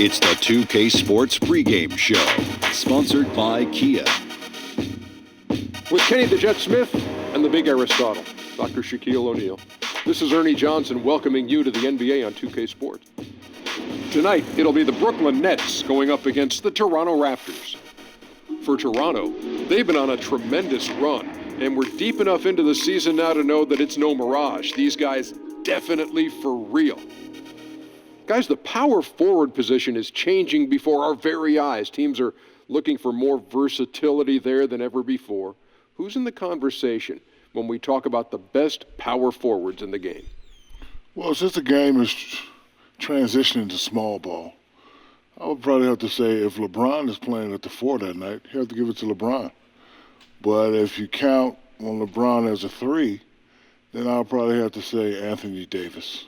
It's the 2K Sports pregame show, sponsored by Kia. With Kenny the Jet Smith and the Big Aristotle, Dr. Shaquille O'Neal. This is Ernie Johnson welcoming you to the NBA on 2K Sports. Tonight, it'll be the Brooklyn Nets going up against the Toronto Raptors. For Toronto, they've been on a tremendous run, and we're deep enough into the season now to know that it's no mirage. These guys definitely for real. Guys, the power forward position is changing before our very eyes. Teams are looking for more versatility there than ever before. Who's in the conversation when we talk about the best power forwards in the game? Well, since the game is transitioning to small ball, I would probably have to say if LeBron is playing at the 4 that night, you have to give it to LeBron. But if you count on LeBron as a 3, then I'll probably have to say Anthony Davis.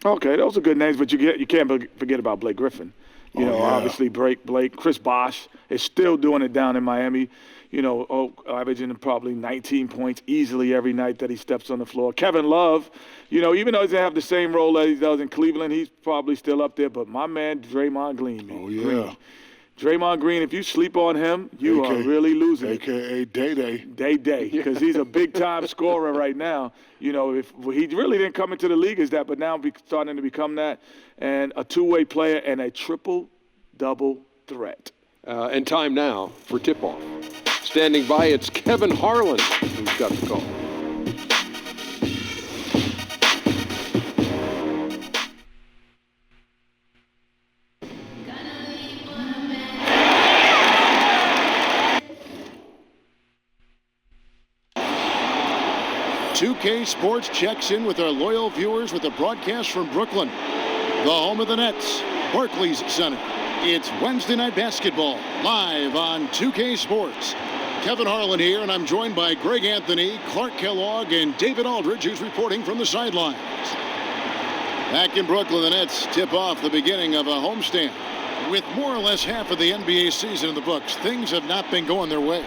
Okay, those are good names, but you can't forget about Blake Griffin. Obviously Blake, Chris Bosh is still doing it down in Miami. Averaging probably 19 points easily every night that he steps on the floor. Kevin Love, even though he doesn't have the same role that he does in Cleveland, he's probably still up there. But my man, Draymond Green. Green. Draymond Green, if you sleep on him, you are really losing it. AKA Day-Day. Day-Day, because he's a big-time scorer right now. If he really didn't come into the league as that, but now starting to become that, and a two-way player and a triple-double threat. And time now for tip-off. Standing by, it's Kevin Harlan who's got the call. .2K Sports checks in with our loyal viewers with a broadcast from Brooklyn, the home of the Nets, Barclays Center. It's Wednesday Night Basketball, live on 2K Sports. Kevin Harlan here, and I'm joined by Greg Anthony, Clark Kellogg, and David Aldridge, who's reporting from the sidelines. Back in Brooklyn, the Nets tip off the beginning of a homestand. With more or less half of the NBA season in the books, things have not been going their way.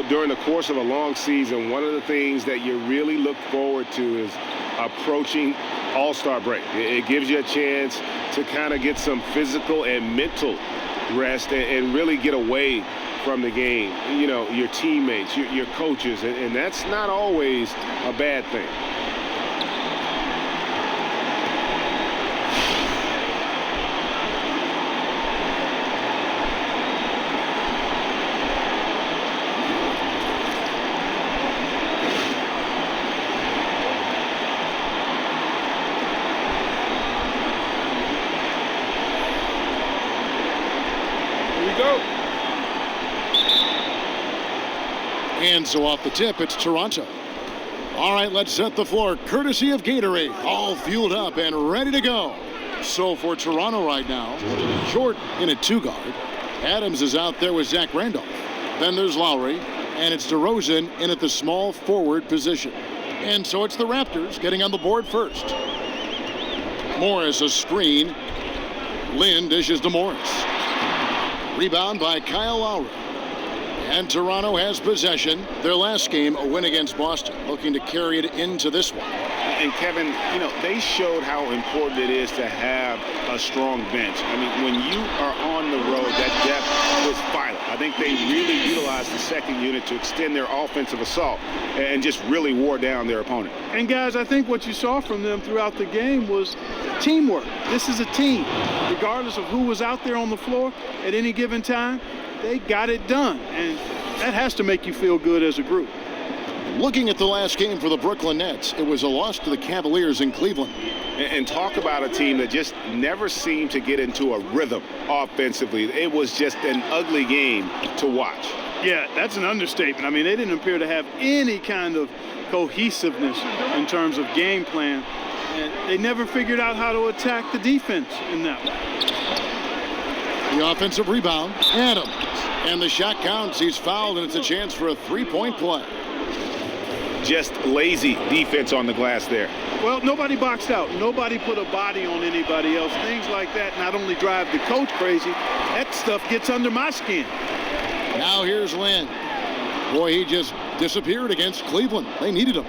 During the course of a long season, one of the things that you really look forward to is approaching All-Star break. It gives you a chance to kind of get some physical and mental rest and really get away from the game. Your teammates, your coaches, and that's not always a bad thing. And so off the tip, it's Toronto. All right, let's set the floor, courtesy of Gatorade. All fueled up and ready to go. So for Toronto right now, Short in at 2-guard. Adams is out there with Zach Randolph. Then there's Lowry, and it's DeRozan in at the small forward position. And so it's the Raptors getting on the board first. Morris a screen. Lynn dishes to Morris. Rebound by Kyle Lowry. And Toronto has possession. Their last game, a win against Boston, looking to carry it into this one. And Kevin, they showed how important it is to have a strong bench. When you are on the road, that depth was vital. I think they really utilized the second unit to extend their offensive assault and just really wore down their opponent. And guys, I think what you saw from them throughout the game was teamwork. This is a team. Regardless of who was out there on the floor at any given time, they got it done, and that has to make you feel good as a group. Looking at the last game for the Brooklyn Nets, it was a loss to the Cavaliers in Cleveland. And talk about a team that just never seemed to get into a rhythm offensively. It was just an ugly game to watch. Yeah, that's an understatement. They didn't appear to have any kind of cohesiveness in terms of game plan, and they never figured out how to attack the defense in that way. The offensive rebound, Adams. And the shot counts. He's fouled, and it's a chance for a three-point play. Just lazy defense on the glass there. Well, nobody boxed out. Nobody put a body on anybody else. Things like that not only drive the coach crazy, that stuff gets under my skin. Now here's Lynn. Boy, he just disappeared against Cleveland. They needed him.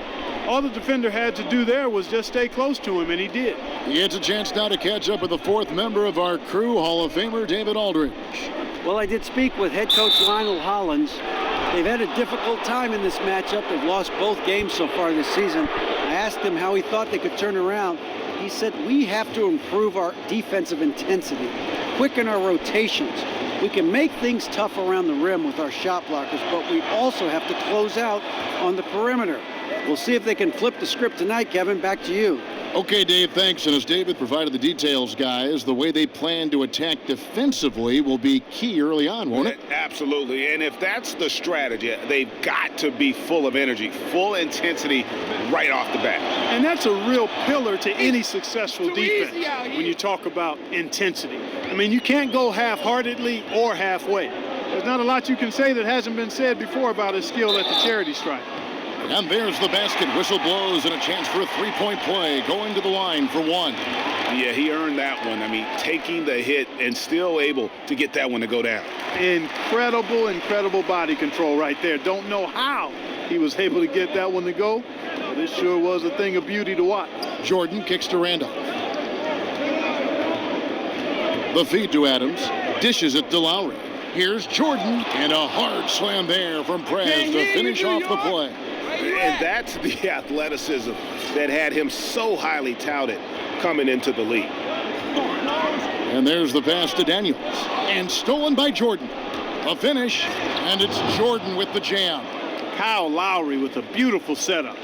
All the defender had to do there was just stay close to him, and he did. He gets a chance now to catch up with the fourth member of our crew, Hall of Famer David Aldridge. Well, I did speak with head coach Lionel Hollins. They've had a difficult time in this matchup. They've lost both games so far this season. I asked him how he thought they could turn around. He said, we have to improve our defensive intensity, quicken our rotations. We can make things tough around the rim with our shot blockers, but we also have to close out on the perimeter. We'll see if they can flip the script tonight, Kevin. Back to you. Okay, Dave, thanks. And as David provided the details, guys, the way they plan to attack defensively will be key early on, won't it? Absolutely. And if that's the strategy, they've got to be full of energy, full intensity right off the bat. And that's a real pillar to any successful defense when you talk about intensity. I mean, you can't go half-heartedly or halfway. There's not a lot you can say that hasn't been said before about his skill at the charity stripe. And there's the basket. Whistle blows and a chance for a three-point play. Going to the line for one. Yeah, he earned that one. I mean, taking the hit and still able to get that one to go down. Incredible body control right there. Don't know how he was able to get that one to go, but it sure was a thing of beauty to watch. Jordan kicks to Randolph. The feed to Adams. Dishes it to Lowry. Here's Jordan, and a hard slam there from Prez to finish off the play. And that's the athleticism that had him so highly touted coming into the league. And there's the pass to Daniels. And stolen by Jordan. A finish, and it's Jordan with the jam. Kyle Lowry with a beautiful setup.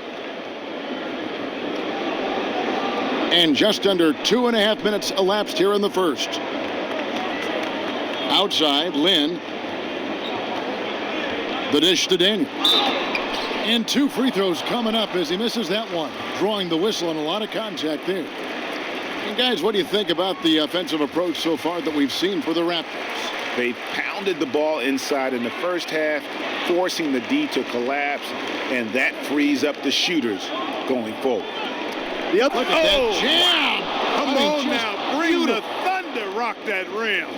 And just under 2.5 minutes elapsed here in the first. Outside, Lynn. The dish to Daniels. And 2 free throws coming up as he misses that one. Drawing the whistle and a lot of contact there. And guys, what do you think about the offensive approach so far that we've seen for the Raptors? They pounded the ball inside in the first half, forcing the D to collapse, and that frees up the shooters going forward. The other, Look at that jam! Come on now, bring the thunder, rock that rim.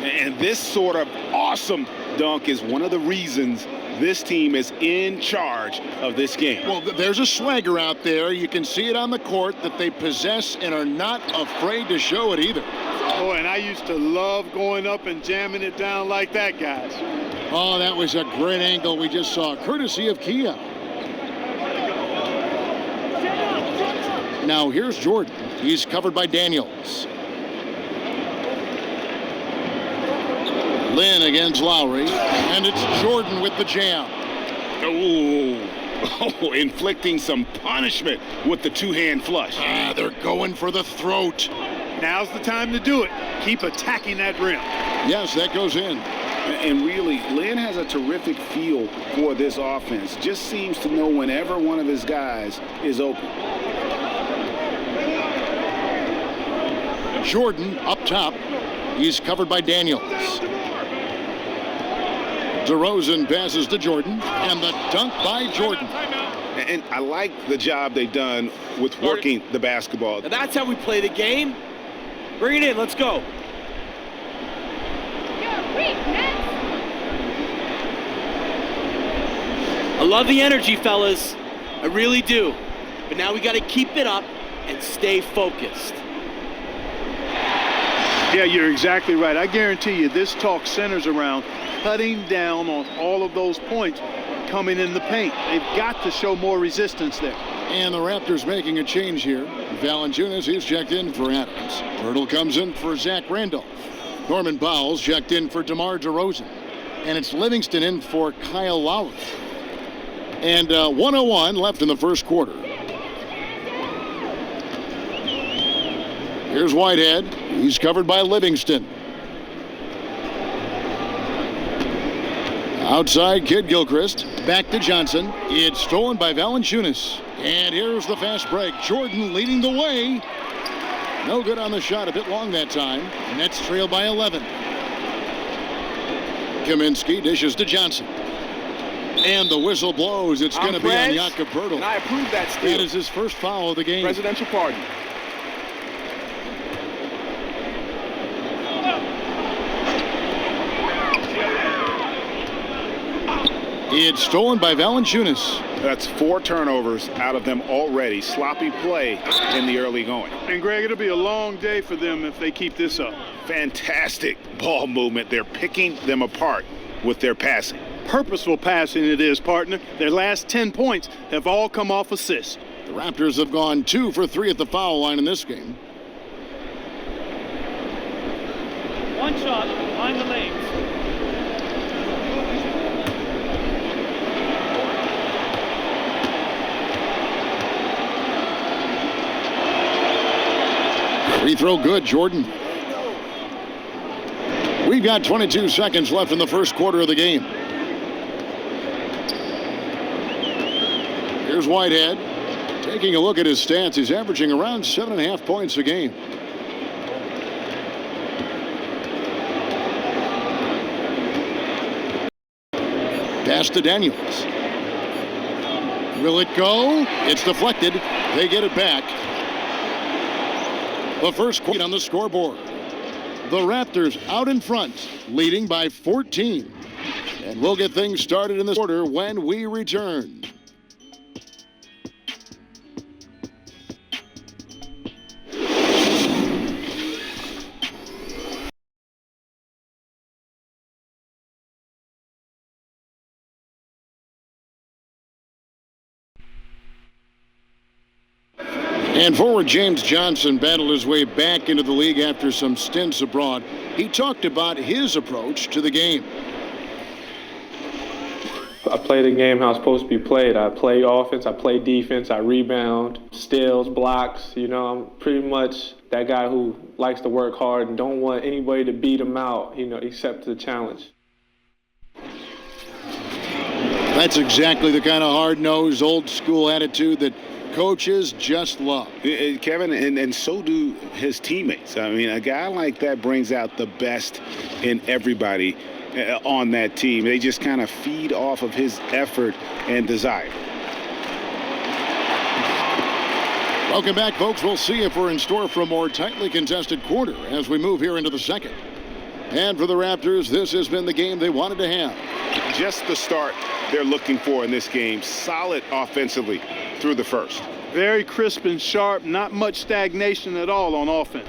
And this sort of awesome dunk is one of the reasons this team is in charge of this game. Well, there's a swagger out there. You can see it on the court that they possess and are not afraid to show it either. Oh, and I used to love going up and jamming it down like that, guys. Oh, that was a great angle we just saw, courtesy of Kia. Now here's Jordan. He's covered by Daniels. Lynn against Lowry, and it's Jordan with the jam. Oh, inflicting some punishment with the two-hand flush. They're going for the throat. Now's the time to do it. Keep attacking that rim. Yes, that goes in. And really, Lynn has a terrific feel for this offense. Just seems to know whenever one of his guys is open. Jordan up top. He's covered by Daniels. DeRozan passes to Jordan, and the dunk by Jordan. And I like the job they've done with working the basketball. Now that's how we play the game. Bring it in. Let's go. I love the energy, fellas. I really do. But now we got to keep it up and stay focused. Yeah, you're exactly right. I guarantee you this talk centers around cutting down on all of those points coming in the paint. They've got to show more resistance there. And the Raptors making a change here. Valanciunas, he's checked in for Adams. Hurdle comes in for Zach Randolph. Norman Powell's checked in for DeMar DeRozan. And it's Livingston in for Kyle Lowry. And 1:01 left in the first quarter. Here's Whitehead. He's covered by Livingston. Outside, Kid Gilchrist. Back to Johnson. It's stolen by Valanciunas. And here's the fast break. Jordan leading the way. No good on the shot. A bit long that time. Nets trail by 11. Kaminsky dishes to Johnson. And the whistle blows. It's going to be on Jakob Poeltl. And I approve that steal. That is his first foul of the game. Presidential pardon. It's stolen by Valanciunas. That's 4 turnovers out of them already. Sloppy play in the early going. And Greg, it'll be a long day for them if they keep this up. Fantastic ball movement. They're picking them apart with their passing. Purposeful passing it is, partner. Their last 10 points have all come off assists. The Raptors have gone 2 for 3 at the foul line in this game. One shot behind the lanes. Free throw good, Jordan. We've got 22 seconds left in the first quarter of the game. Here's Whitehead. Taking a look at his stats, he's averaging around 7.5 points a game. Pass to Daniels. Will it go? It's deflected. They get it back. The first point on the scoreboard. The Raptors out in front, leading by 14. And we'll get things started in this quarter when we return. And forward James Johnson battled his way back into the league after some stints abroad. He talked about his approach to the game. I play the game how it's supposed to be played. I play offense, I play defense, I rebound, steals, blocks. You know, I'm pretty much that guy who likes to work hard and don't want anybody to beat him out, you know, except the challenge. That's exactly the kind of hard-nosed, old-school attitude that coaches just love. Kevin, and so do his teammates. I mean, a guy like that brings out the best in everybody on that team. They just kind of feed off of his effort and desire. Welcome back, folks. We'll see if we're in store for a more tightly contested quarter as we move here into the second. And for the Raptors, this has been the game they wanted to have. Just the start they're looking for in this game. Solid offensively through the first. Very crisp and sharp, not much stagnation at all on offense.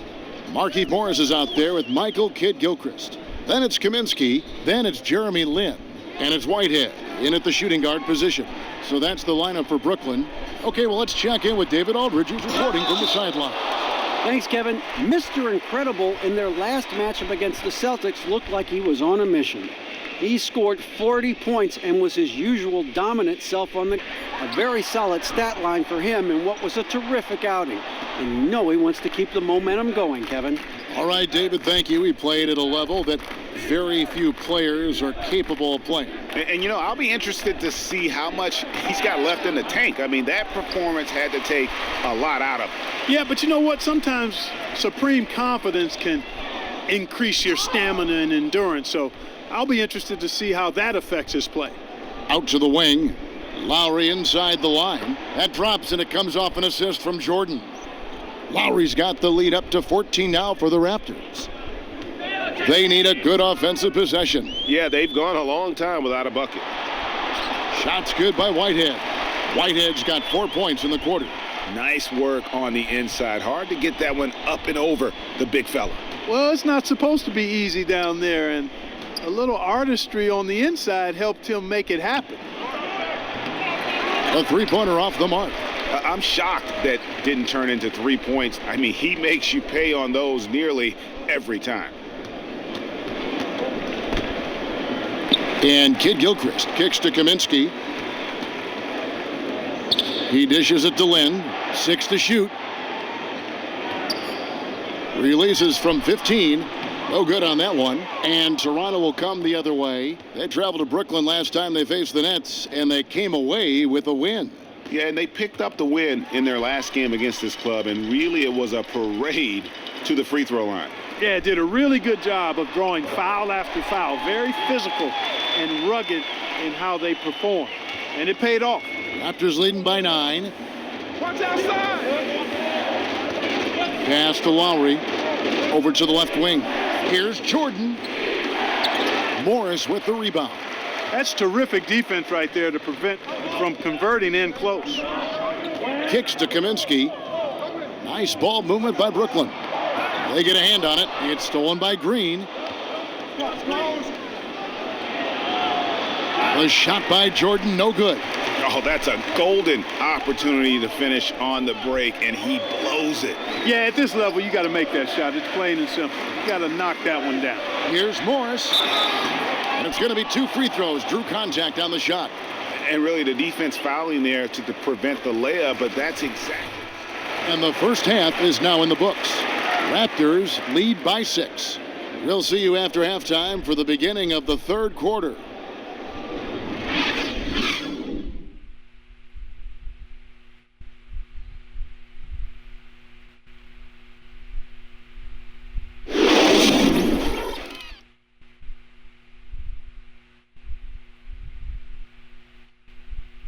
Markieff Morris is out there with Michael Kidd-Gilchrist. Then it's Kaminsky, then it's Jeremy Lin, and it's Whitehead in at the shooting guard position. So that's the lineup for Brooklyn. Okay, well, let's check in with David Aldridge, who's reporting from the sideline. Thanks, Kevin. Mr. Incredible in their last matchup against the Celtics looked like he was on a mission. He scored 40 points and was his usual dominant self on the a very solid stat line for him in what was a terrific outing. And you know he wants to keep the momentum going, Kevin. All right, David, thank you. He played at a level that very few players are capable of playing. And you know, I'll be interested to see how much he's got left in the tank. I mean, that performance had to take a lot out of him. Yeah, but you know what? Sometimes supreme confidence can increase your stamina and endurance. So I'll be interested to see how that affects his play. Out to the wing. Lowry inside the line. That drops and it comes off an assist from Jordan. Lowry's got the lead up to 14 now for the Raptors. They need a good offensive possession. Yeah, they've gone a long time without a bucket. Shots good by Whitehead. Whitehead's got 4 points in the quarter. Nice work on the inside. Hard to get that one up and over the big fella. Well, it's not supposed to be easy down there, and a little artistry on the inside helped him make it happen. A three-pointer off the mark. I'm shocked that didn't turn into 3 points. I mean, he makes you pay on those nearly every time. And Kidd-Gilchrist kicks to Kaminsky. He dishes it to Lin. 6 to shoot. Releases from 15. No good on that one. And Toronto will come the other way. They traveled to Brooklyn last time they faced the Nets, and they came away with a win. Yeah, and they picked up the win in their last game against this club, and really it was a parade to the free throw line. Yeah, did a really good job of drawing foul after foul. Very physical and rugged in how they perform. And it paid off. Raptors leading by 9. Watch outside! Pass to Lowry. Over to the left wing. Here's Jordan. Morris with the rebound. That's terrific defense right there to prevent from converting in close. Kicks to Kaminsky. Nice ball movement by Brooklyn. They get a hand on it. It's stolen by Green. The shot by Jordan, no good. Oh, that's a golden opportunity to finish on the break, and he blows it. Yeah, at this level, you got to make that shot. It's plain and simple. You got to knock that one down. Here's Morris. And it's going to be 2 free throws. Drew contact on the shot. And really the defense fouling there to prevent the layup, but that's exactly. And the first half is now in the books. Raptors lead by 6. We'll see you after halftime for the beginning of the third quarter.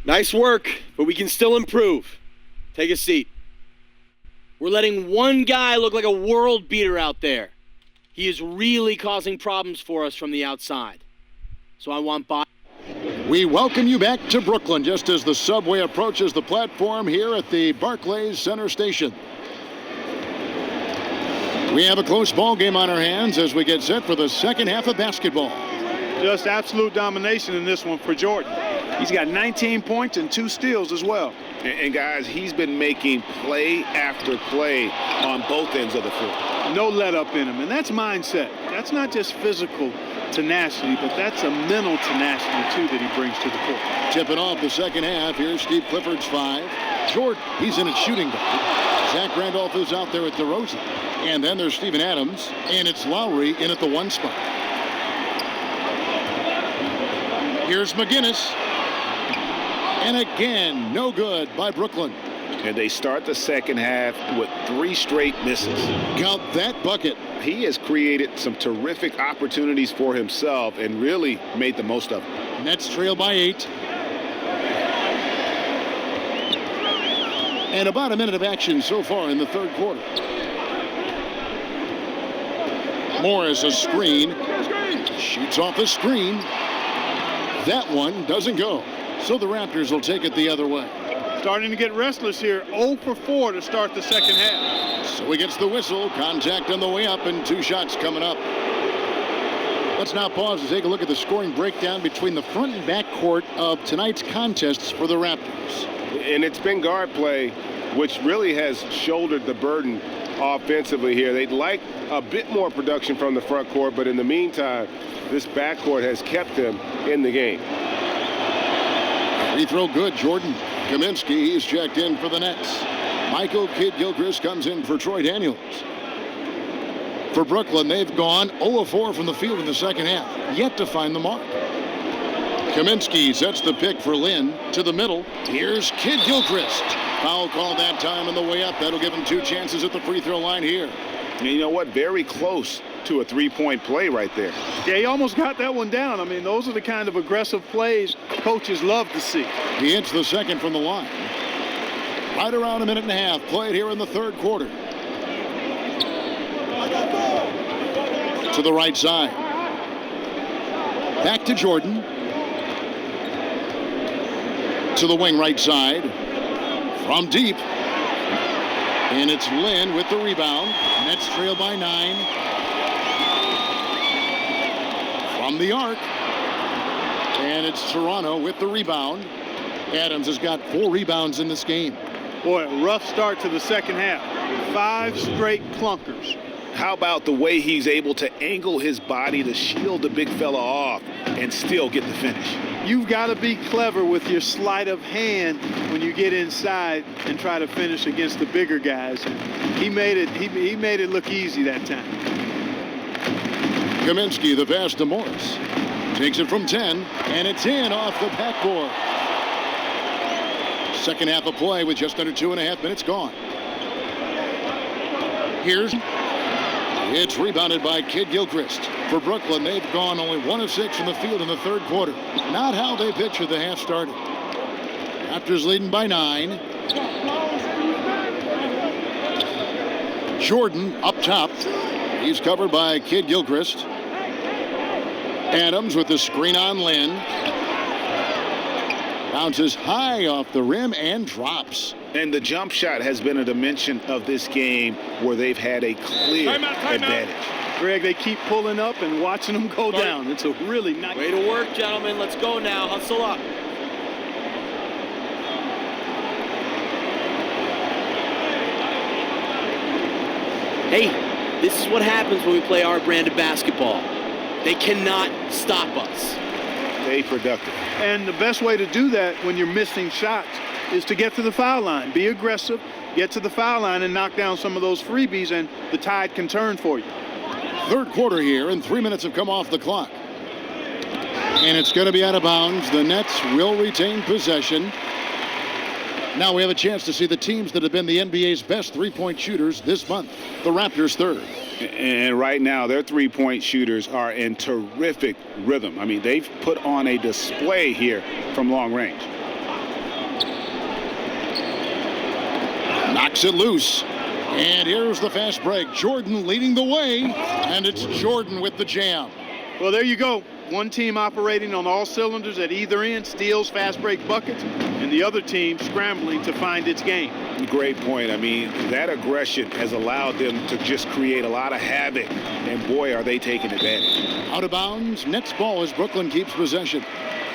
Nice work, but we can still improve. Take a seat. We're letting one guy look like a world beater out there. He is really causing problems for us from the outside. So I want We welcome you back to Brooklyn just as the subway approaches the platform here at the Barclays Center Station. We have a close ball game on our hands as we get set for the second half of basketball. Just absolute domination in this one for Jordan. He's got 19 points and 2 steals as well. And guys, he's been making play after play on both ends of the floor. No let up in him, and that's mindset. That's not just physical tenacity, but that's a mental tenacity too that he brings to the court. Tipping off the second half. Here's Steve Clifford's 5. Jordan, he's in at shooting guard. Zach Randolph is out there at DeRozan. And then there's Steven Adams, and it's Lowry in at the 1 spot. Here's McGinnis. And again, no good by Brooklyn. And they start the second half with 3 straight misses. Count that bucket. He has created some terrific opportunities for himself and really made the most of it. Nets trail by 8. And about a minute of action so far in the third quarter. Morris, a screen. Shoots off the screen. That one doesn't go. So the Raptors will take it the other way. Starting to get restless here. 0 for 4 to start the second half. So he gets the whistle. Contact on the way up and 2 shots coming up. Let's now pause to take a look at the scoring breakdown between the front and back court of tonight's contests for the Raptors. And it's been guard play, which really has shouldered the burden offensively here. They'd like a bit more production from the front court, but in the meantime, this backcourt has kept them in the game. Free throw good, Jordan. Kaminsky, he's checked in for the Nets. Michael Kidd-Gilchrist comes in for Troy Daniels. For Brooklyn, they've gone 0-4 from the field in the second half, yet to find the mark. Kaminsky sets the pick for Lynn to the middle. Here's Kidd-Gilchrist. Foul called that time on the way up. That'll give him 2 chances at the free throw line here. And you know what? Very close to a 3-point play right there. Yeah, he almost got that one down. I mean, those are the kind of aggressive plays coaches love to see. He hits the second from the line. Right around a minute and a half played here in the third quarter. To the right side. Back to Jordan. To the wing right side. From deep. And it's Lynn with the rebound. Nets trail by 9. From the arc. And it's Toronto with the rebound. Adams has got 4 rebounds in this game. Boy, a rough start to the second half. 5 straight clunkers. How about the way he's able to angle his body to shield the big fella off and still get the finish? You've got to be clever with your sleight of hand when you get inside and try to finish against the bigger guys. And he made it look easy that time. Kaminsky, the pass to Morris. Takes it from 10, and it's in off the backboard. Second half of play with just under 2.5 minutes gone. It's rebounded by Kidd-Gilchrist. For Brooklyn, they've gone only 1 of 6 from the field in the third quarter. Not how they pictured the half started. Raptors leading by 9. Jordan up top. He's covered by Kidd-Gilchrist. Adams with the screen on Lynn. Bounces high off the rim and drops. And the jump shot has been a dimension of this game where they've had a clear advantage. Greg, they keep pulling up and watching them go down. It's a really nice way to work, gentlemen. Let's go now. Hustle up. Hey, this is what happens when we play our brand of basketball. They cannot stop us. Stay productive. And the best way to do that when you're missing shots is to get to the foul line. Be aggressive, get to the foul line, and knock down some of those freebies, and the tide can turn for you. Third quarter here, and 3 minutes have come off the clock. And it's going to be out of bounds. The Nets will retain possession. Now we have a chance to see the teams that have been the NBA's best three-point shooters this month. The Raptors third. And right now, their three-point shooters are in terrific rhythm. I mean, they've put on a display here from long range. Knocks it loose. And here's the fast break. Jordan leading the way. And it's Jordan with the jam. Well, there you go. One team operating on all cylinders at either end, steals, fast break buckets, and the other team scrambling to find its game. Great point. I mean, that aggression has allowed them to just create a lot of havoc, and boy, are they taking advantage. Out of bounds, Nets ball as Brooklyn keeps possession.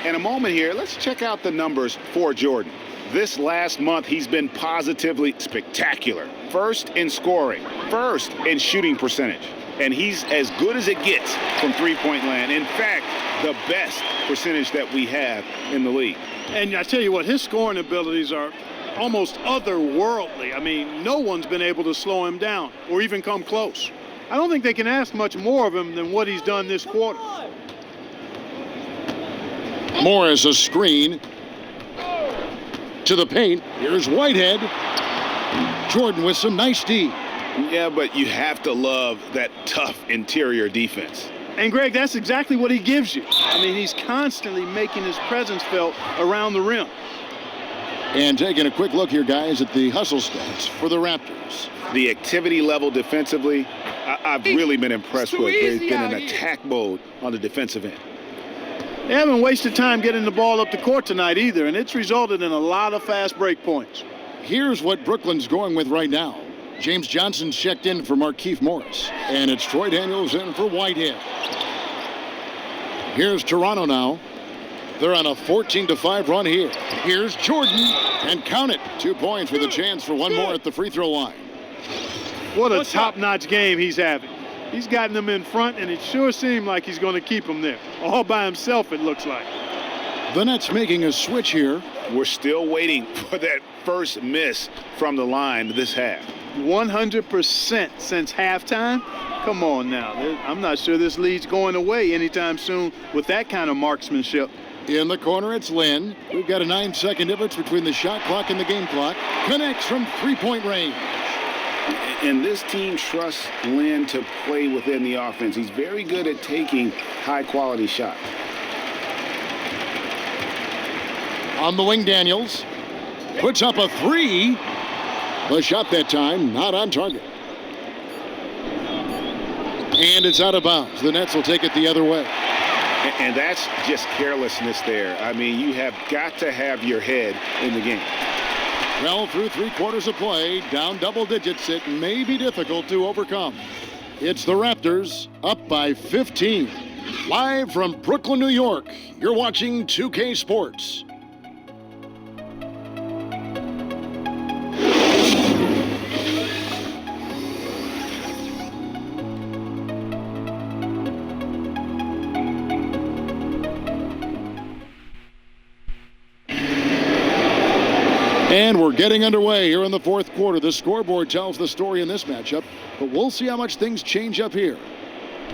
In a moment here, let's check out the numbers for Jordan. This last month, he's been positively spectacular. First in scoring, first in shooting percentage. And he's as good as it gets from three-point land. In fact, the best percentage that we have in the league. And I tell you what, his scoring abilities are almost otherworldly. I mean, no one's been able to slow him down or even come close. I don't think they can ask much more of him than what he's done this quarter. Morris a screen to the paint. Here's Whitehead. Jordan with some nice D. Yeah, but you have to love that tough interior defense. And, Greg, that's exactly what he gives you. I mean, he's constantly making his presence felt around the rim. And taking a quick look here, guys, at the hustle stats for the Raptors. The activity level defensively, I've really been impressed with. They've been in attack mode on the defensive end. They haven't wasted time getting the ball up the court tonight either, and it's resulted in a lot of fast break points. Here's what Brooklyn's going with right now. James Johnson's checked in for Markieff Morris. And it's Troy Daniels in for Whitehead. Here's Toronto now. They're on a 14-5 run here. Here's Jordan. And count it. 2 points with a chance for one more at the free throw line. What a top-notch game he's having. He's gotten them in front, and it sure seemed like he's going to keep them there. All by himself, it looks like. The Nets making a switch here. We're still waiting for that first miss from the line this half. 100% since halftime? Come on now. I'm not sure this lead's going away anytime soon with that kind of marksmanship. In the corner, it's Lynn. We've got a 9-second difference between the shot clock and the game clock. Connects from three-point range. And this team trusts Lynn to play within the offense. He's very good at taking high-quality shots. On the wing, Daniels puts up a three. The shot that time, not on target. And it's out of bounds. The Nets will take it the other way. And that's just carelessness there. I mean, you have got to have your head in the game. Well, through 3 quarters of play, down double digits, it may be difficult to overcome. It's the Raptors up by 15. Live from Brooklyn, New York, you're watching 2K Sports. And we're getting underway here in the fourth quarter. The scoreboard tells the story in this matchup, but we'll see how much things change up here.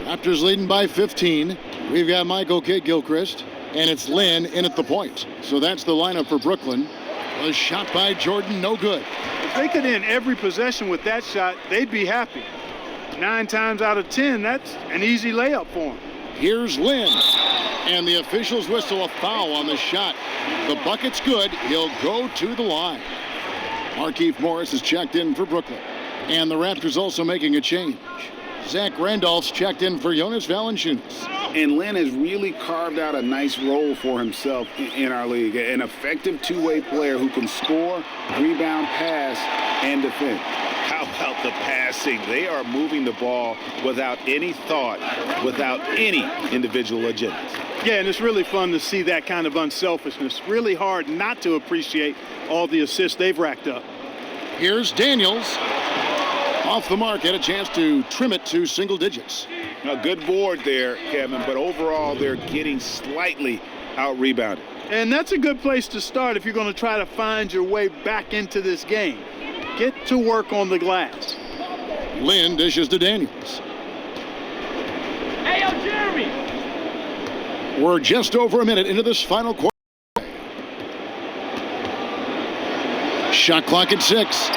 Raptors leading by 15. We've got Michael Kidd-Gilchrist, and it's Lynn in at the point. So that's the lineup for Brooklyn. A shot by Jordan, no good. If they could end every possession with that shot, they'd be happy. 9 times out of 10, that's an easy layup for them. Here's Lynn, and the officials whistle a foul on the shot. The bucket's good. He'll go to the line. Markieff Morris is checked in for Brooklyn. And the Raptors also making a change. Zach Randolph's checked in for Jonas Valanciunas. And Lynn has really carved out a nice role for himself in our league. An effective two-way player who can score, rebound, pass, and defend. How about the passing? They are moving the ball without any thought, without any individual agendas. Yeah, and it's really fun to see that kind of unselfishness. Really hard not to appreciate all the assists they've racked up. Here's Daniels. Off the mark, had a chance to trim it to single digits. A good board there, Kevin, but overall they're getting slightly out-rebounded. And that's a good place to start if you're going to try to find your way back into this game. Get to work on the glass. Lynn dishes to Daniels. Hey, yo, Jeremy! We're just over a minute into this final quarter. Shot clock at 6.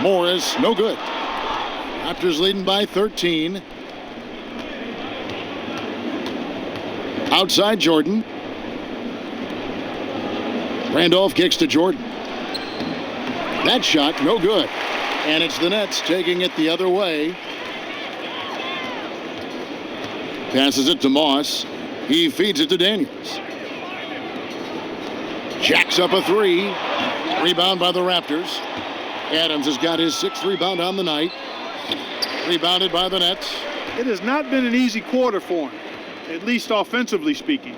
Morris, no good. Raptors leading by 13. Outside Jordan. Randolph kicks to Jordan. That shot, no good. And it's the Nets taking it the other way. Passes it to Moss. He feeds it to Daniels. Jacks up a 3. Rebound by the Raptors. Adams has got his 6th rebound on the night. Rebounded by the Nets. It has not been an easy quarter for him, at least offensively speaking.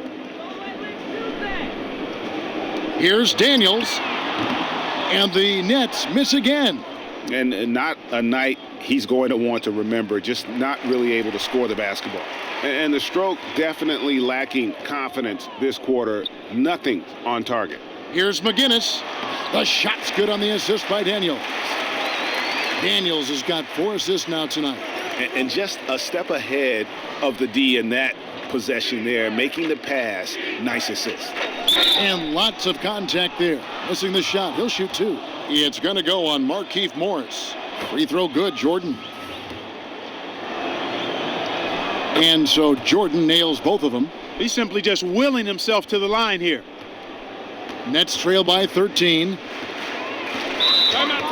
Here's Daniels. And the Nets miss again. And not a night he's going to want to remember, just not really able to score the basketball. And the stroke definitely lacking confidence this quarter. Nothing on target. Here's McGinnis. The shot's good on the assist by Daniels. Daniels has got 4 assists now tonight. And just a step ahead of the D in that possession there, making the pass. Nice assist. And lots of contact there. Missing the shot. He'll shoot 2. It's going to go on Markieff Morris. Free throw good, Jordan. And so Jordan nails both of them. He's simply just willing himself to the line here. Nets trail by 13. Timeout.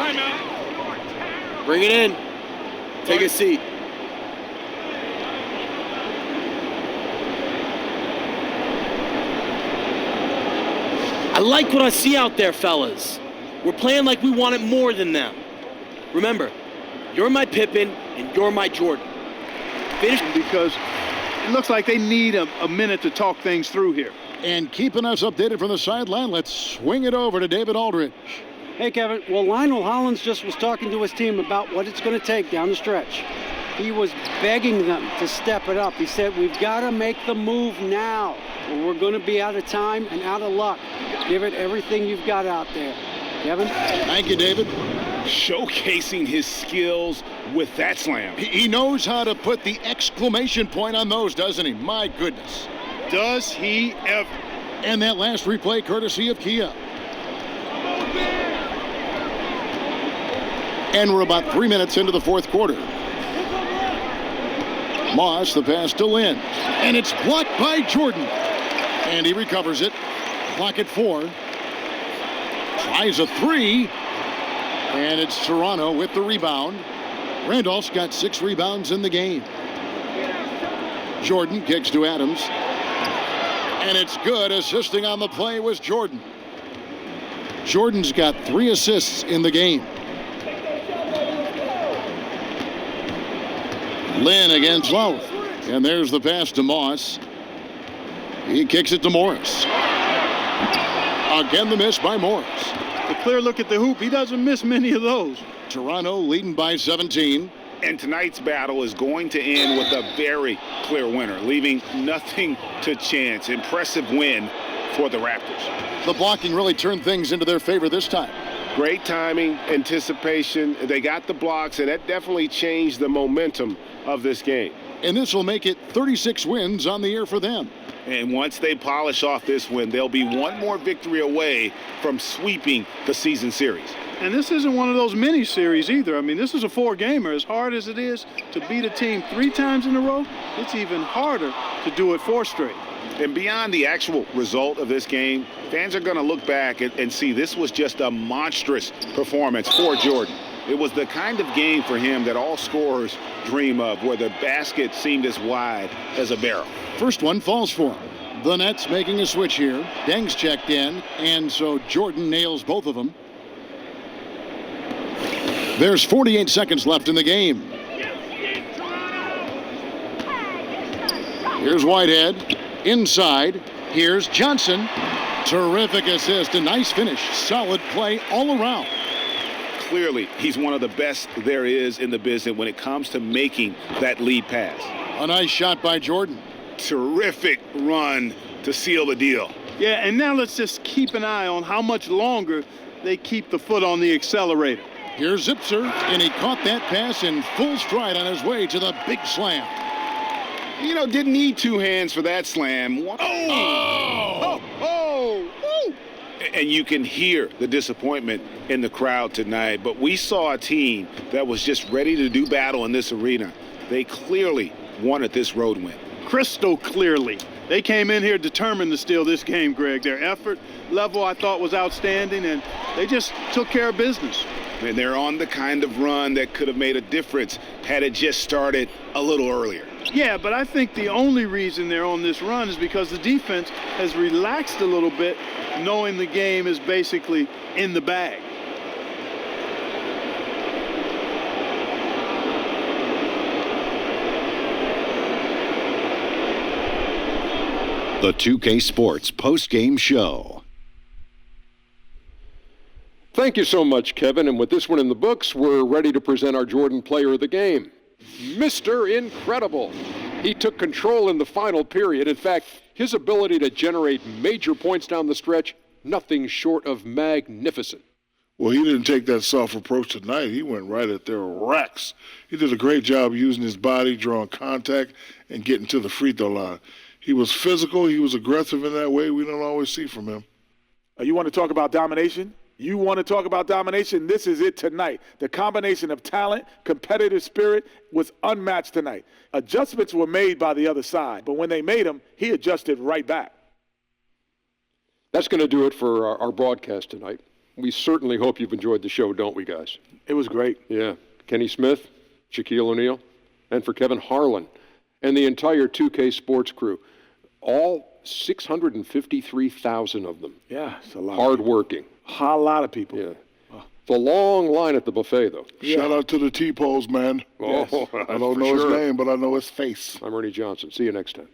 Bring it in. Take a seat. I like what I see out there, fellas. We're playing like we want it more than them. Remember, you're my Pippen and you're my Jordan. Finish because it looks like they need a minute to talk things through here. And keeping us updated from the sideline, let's swing it over to David Aldridge. Hey, Kevin. Well, Lionel Hollins just was talking to his team about what it's going to take down the stretch. He was begging them to step it up. He said, we've got to make the move now, or we're going to be out of time and out of luck. Give it everything you've got out there. Kevin? Thank you, David. Showcasing his skills with that slam. He knows how to put the exclamation point on those, doesn't he? My goodness. Does he ever? And that last replay courtesy of Kia. And we're about 3 minutes into the fourth quarter. Moss, the pass to Lynn. And it's blocked by Jordan. And he recovers it. Clock at 4. Tries a 3. And it's Toronto with the rebound. Randolph's got 6 rebounds in the game. Jordan kicks to Adams. And it's good. Assisting on the play was Jordan. Jordan's got 3 assists in the game. Lynn against Lowry. And there's the pass to Moss. He kicks it to Morris. Again, the miss by Morris. A clear look at the hoop. He doesn't miss many of those. Toronto leading by 17. And tonight's battle is going to end with a very clear winner, leaving nothing to chance. Impressive win for the Raptors. The blocking really turned things into their favor this time. Great timing, anticipation. They got the blocks, and that definitely changed the momentum of this game. And this will make it 36 wins on the year for them. And once they polish off this win, they'll be one more victory away from sweeping the season series. And this isn't one of those mini series either. I mean, this is a 4-gamer. As hard as it is to beat a team 3 times in a row, it's even harder to do it 4 straight. And beyond the actual result of this game, fans are going to look back and see this was just a monstrous performance for Jordan. It was the kind of game for him that all scorers dream of, where the basket seemed as wide as a barrel. First one falls for him. The Nets making a switch here. Deng's checked in, and so Jordan nails both of them. There's 48 seconds left in the game. Here's Whitehead. Inside. Here's Johnson. Terrific assist. A nice finish. Solid play all around. Clearly, he's one of the best there is in the business when it comes to making that lead pass. A nice shot by Jordan. Terrific run to seal the deal. Yeah, and now let's just keep an eye on how much longer they keep the foot on the accelerator. Here's Zipser, and he caught that pass in full stride on his way to the big slam. You know, didn't need two hands for that slam. And you can hear the disappointment in the crowd tonight. But we saw a team that was just ready to do battle in this arena. They clearly wanted this road win. Crystal clearly. They came in here determined to steal this game, Greg. Their effort level, I thought, was outstanding, and they just took care of business. And they're on the kind of run that could have made a difference had it just started a little earlier. Yeah, but I think the only reason they're on this run is because the defense has relaxed a little bit, knowing the game is basically in the bag. The 2K Sports post-game show. Thank you so much, Kevin. And with this one in the books, we're ready to present our Jordan Player of the Game, Mr. Incredible. He took control in the final period. In fact, his ability to generate major points down the stretch, nothing short of magnificent. Well, he didn't take that soft approach tonight. He went right at their racks. He did a great job using his body, drawing contact, and getting to the free throw line. He was physical. He was aggressive in that way we don't always see from him. You want to talk about domination? You want to talk about domination? This is it tonight. The combination of talent, competitive spirit was unmatched tonight. Adjustments were made by the other side, but when they made them, he adjusted right back. That's going to do it for our broadcast tonight. We certainly hope you've enjoyed the show, don't we, guys? It was great. Yeah. Kenny Smith, Shaquille O'Neal, and for Kevin Harlan, and the entire 2K Sports crew. All 653,000 of them. Yeah, it's a lot. Hard-working. A lot of people. Yeah. It's a long line at the buffet, though. Yeah. Shout out to the T-Pose, man. Oh, yes. I don't know his name, but I know his face. I'm Ernie Johnson. See you next time.